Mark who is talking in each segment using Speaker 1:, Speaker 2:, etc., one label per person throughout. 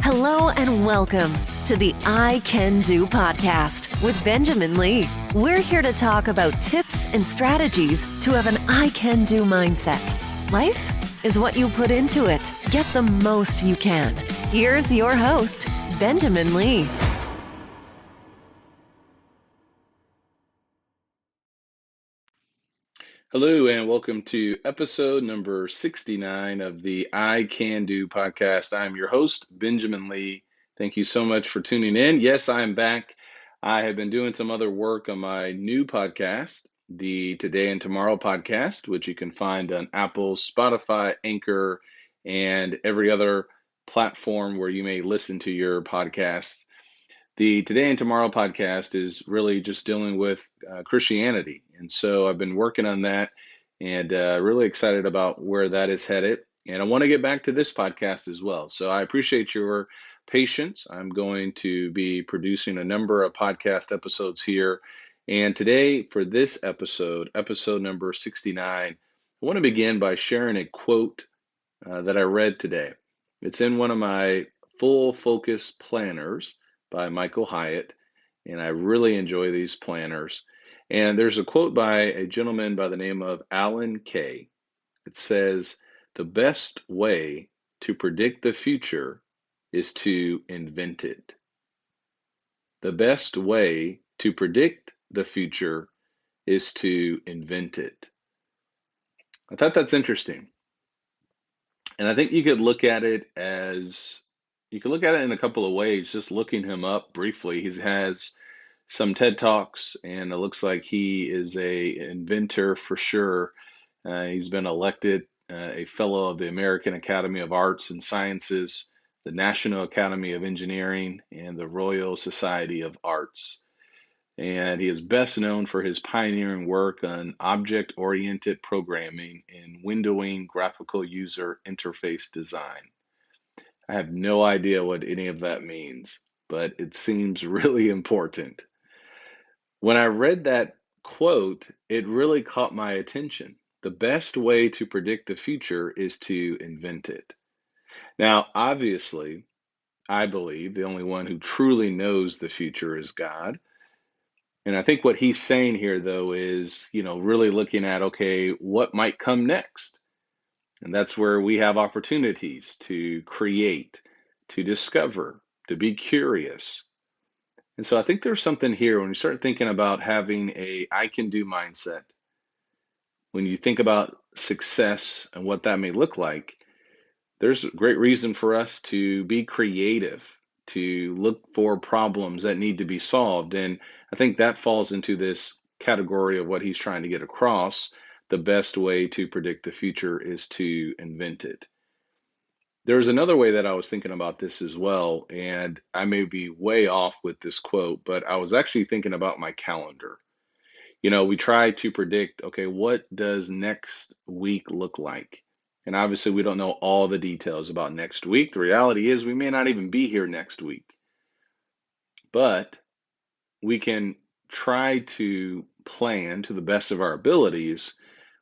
Speaker 1: Hello and welcome to the I Can Do podcast with Benjamin Lee. We're here to talk about tips and strategies to have an I Can Do mindset. Life is what you put into it. Get the most you can. Here's your host, Benjamin Lee.
Speaker 2: Hello and welcome to episode number 69 of the I Can Do podcast. I'm your host, Benjamin Lee. Thank you so much for tuning in. Yes, I'm back. I have been doing some other work on my new podcast, the Today and Tomorrow podcast, which you can find on Apple, Spotify, Anchor, and every other platform where you may listen to your podcasts. The Today and Tomorrow podcast is really just dealing with Christianity. And so I've been working on that and really excited about where that is headed. And I want to get back to this podcast as well. So I appreciate your patience. I'm going to be producing a number of podcast episodes here. And today, for this episode, episode number 69, I want to begin by sharing a quote that I read today. It's in one of my full focus planners by Michael Hyatt, and I really enjoy these planners. And there's a quote by a gentleman by the name of Alan Kay. It says, "The best way to predict the future is to invent it." The best way to predict the future is to invent it. I thought that's interesting. And I think you could look at it in a couple of ways, just looking him up briefly. He has some TED Talks, and it looks like he is a inventor for sure. He's been elected a fellow of the American Academy of Arts and Sciences, the National Academy of Engineering, and the Royal Society of Arts. And he is best known for his pioneering work on object-oriented programming and windowing graphical user interface design. I have no idea what any of that means, but it seems really important. When I read that quote, it really caught my attention. The best way to predict the future is to invent it. Now, obviously, I believe the only one who truly knows the future is God. And I think what he's saying here, though, is, really looking at, okay, what might come next? And that's where we have opportunities to create, to discover, to be curious. And so I think there's something here when you start thinking about having a I can do mindset. When you think about success and what that may look like, there's a great reason for us to be creative, to look for problems that need to be solved. And I think that falls into this category of what he's trying to get across. The best way to predict the future is to invent it. There's another way that I was thinking about this as well, and I may be way off with this quote, but I was actually thinking about my calendar. We try to predict, okay, what does next week look like? And obviously, we don't know all the details about next week. The reality is we may not even be here next week. But we can try to plan to the best of our abilities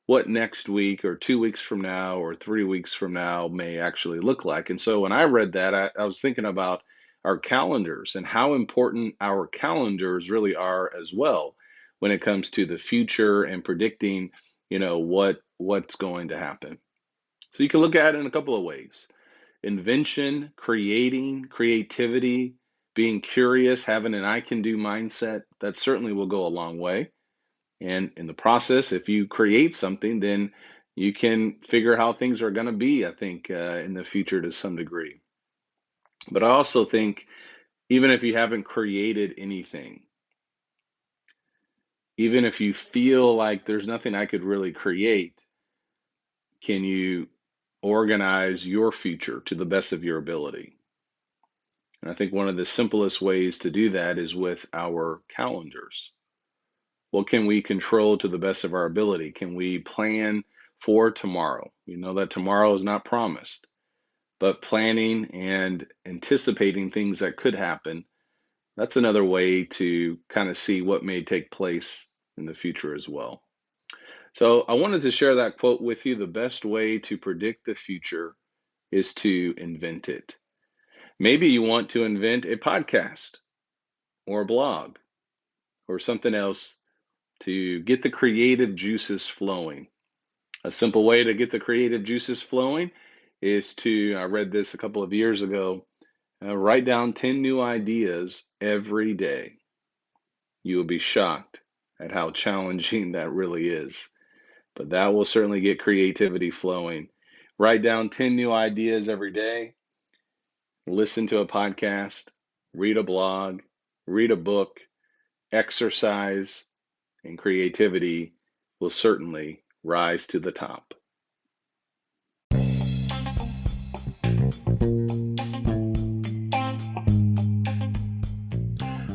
Speaker 2: what next week or 2 weeks from now or 3 weeks from now may actually look like. And so when I read that, I was thinking about our calendars and how important our calendars really are as well when it comes to the future and predicting, what's going to happen. So you can look at it in a couple of ways. Invention, creating, creativity, being curious, having an I can do mindset, that certainly will go a long way. And in the process, if you create something, then you can figure how things are going to be, I think, in the future to some degree. But I also think even if you haven't created anything, even if you feel like there's nothing I could really create, can you organize your future to the best of your ability? And I think one of the simplest ways to do that is with our calendars. What can we control to the best of our ability? Can we plan for tomorrow? We know that tomorrow is not promised, but planning and anticipating things that could happen, that's another way to kind of see what may take place in the future as well. So I wanted to share that quote with you. The best way to predict the future is to invent it. Maybe you want to invent a podcast or a blog or something else to get the creative juices flowing. A simple way to get the creative juices flowing is I read this a couple of years ago, write down 10 new ideas every day. You will be shocked at how challenging that really is. But that will certainly get creativity flowing. Write down 10 new ideas every day. Listen to a podcast, read a blog, read a book, exercise, and creativity will certainly rise to the top.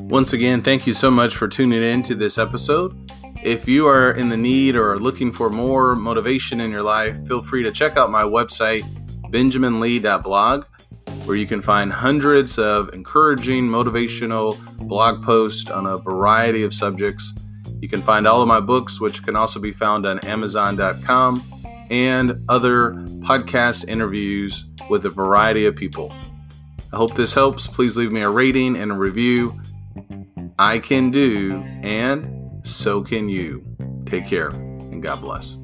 Speaker 2: Once again, thank you so much for tuning in to this episode. If you are in the need or are looking for more motivation in your life, feel free to check out my website, benjaminlee.blog, where you can find hundreds of encouraging, motivational blog posts on a variety of subjects. You can find all of my books, which can also be found on Amazon.com, and other podcast interviews with a variety of people. I hope this helps. Please leave me a rating and a review. I can do, and so can you. Take care, and God bless.